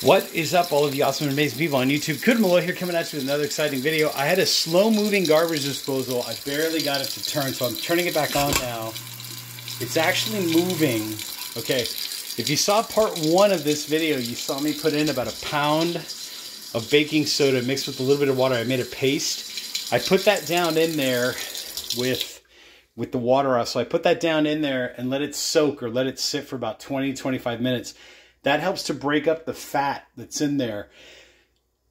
What is up, all of you awesome and amazing people on YouTube? Kuda Malloy here, coming at you with another exciting video. I had a slow-moving garbage disposal. I barely got it to turn, so I'm turning it back on now. It's actually moving. Okay, if you saw part one of this video, you saw me put in about a pound of baking soda mixed with a little bit of water. I made a paste. I put that down in there with the water off. So I put that down in there and let it soak or let it sit for about 20-25 minutes. That helps to break up the fat that's in there.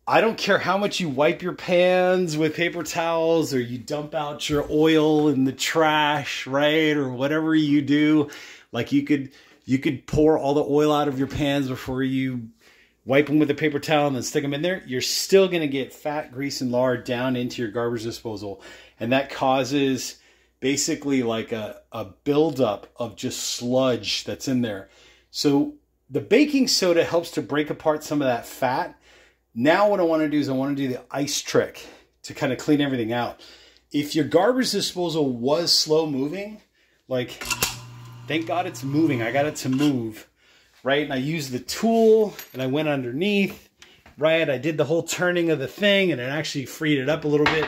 I don't care how much you wipe your pans with paper towels or you dump out your oil in the trash, right? Or whatever you do. Like you could pour all the oil out of your pans before you wipe them with a paper towel and then stick them in there. You're still going to get fat, grease, and lard down into your garbage disposal. And that causes basically like a buildup of just sludge that's in there. So the baking soda helps to break apart some of that fat. Now what I want to do is I want to do the ice trick to kind of clean everything out. If your garbage disposal was slow moving, like thank God it's moving. I got it to move, right? And I used the tool and I went underneath, right? I did the whole turning of the thing and it actually freed it up a little bit.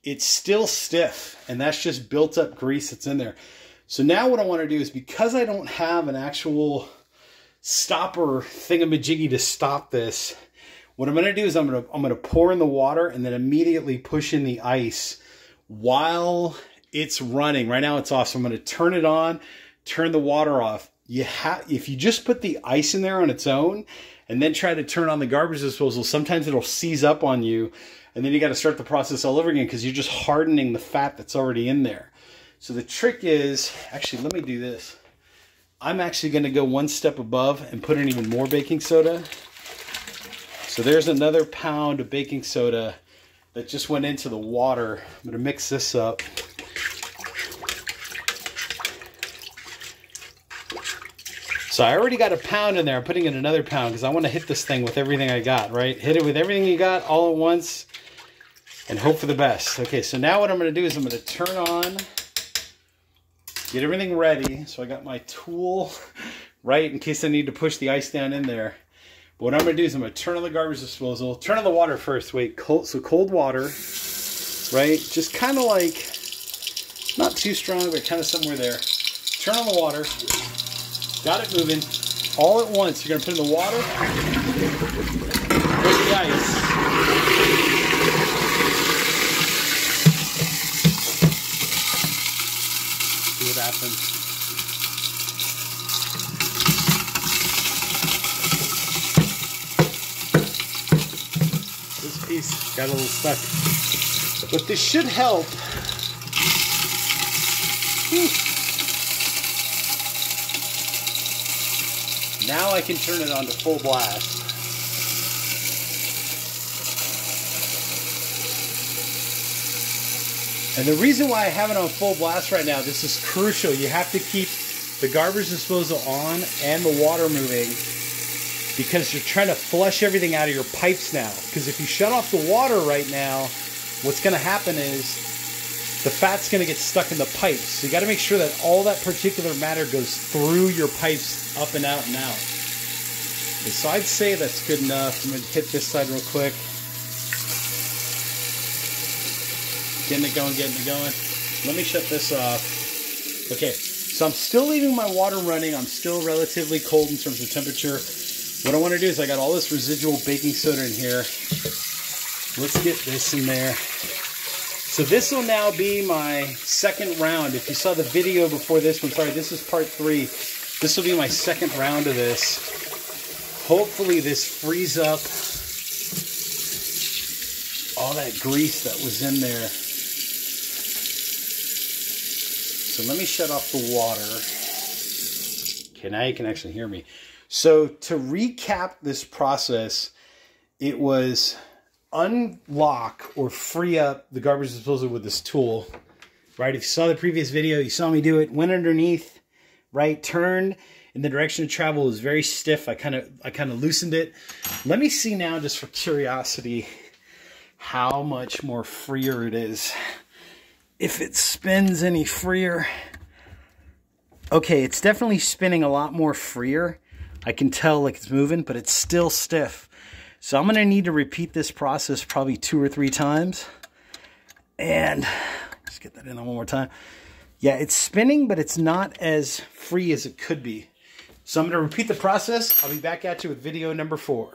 It's still stiff and that's just built up grease that's in there. So now what I want to do is, because I don't have an actual stopper thingamajiggy to stop this, what I'm going to do is I'm going to pour in the water and then immediately push in the ice while it's running. Right now it's off, so I'm going to turn it on, turn the water off. If you just put the ice in there on its own and then try to turn on the garbage disposal, sometimes it'll seize up on you and then you got to start the process all over again because you're just hardening the fat that's already in there. So the trick is, actually let me do this. I'm actually going to go one step above and put in even more baking soda. So there's another pound of baking soda that just went into the water. I'm going to mix this up. So I already got a pound in there. I'm putting in another pound because I want to hit this thing with everything I got, right? Hit it with everything you got all at once and hope for the best. Okay, so now what I'm going to do is I'm going to turn on, get everything ready. So I got my tool, right, in case I need to push the ice down in there. But what I'm going to do is I'm going to turn on the garbage disposal. Turn on the water first. Wait, cold water, right? Just kind of like, not too strong, but kind of somewhere there. Turn on the water. Got it moving. All at once. You're going to put in the water. Put the ice. See what happens. This piece got a little stuck. But this should help. Now I can turn it on to full blast. And the reason why I have it on full blast right now, this is crucial. You have to keep the garbage disposal on and the water moving because you're trying to flush everything out of your pipes now. Because if you shut off the water right now, what's going to happen is the fat's going to get stuck in the pipes. So you got to make sure that all that particular matter goes through your pipes up and out and out. Okay, so I'd say that's good enough. I'm going to hit this side real quick. Getting it going, getting it going. Let me shut this off. Okay, so I'm still leaving my water running. I'm still relatively cold in terms of temperature. What I want to do is I got all this residual baking soda in here. Let's get this in there. So this will now be my second round. If you saw the video before this one, sorry, this is part 3. This will be my second round of this. Hopefully this frees up all that grease that was in there. So let me shut off the water. Okay, now you can actually hear me. So to recap this process, it was unlock or free up the garbage disposal with this tool, right? If you saw the previous video, you saw me do it. Went underneath, right? Turned in the direction of travel. It was very stiff. I kind of loosened it. Let me see now, just for curiosity, how much more freer it is. If it spins any freer. Okay, it's definitely spinning a lot more freer. I can tell like it's moving, but it's still stiff. So I'm going to need to repeat this process probably 2 or 3 times. And let's get that in one more time. Yeah, it's spinning, but it's not as free as it could be. So I'm going to repeat the process. I'll be back at you with video number 4.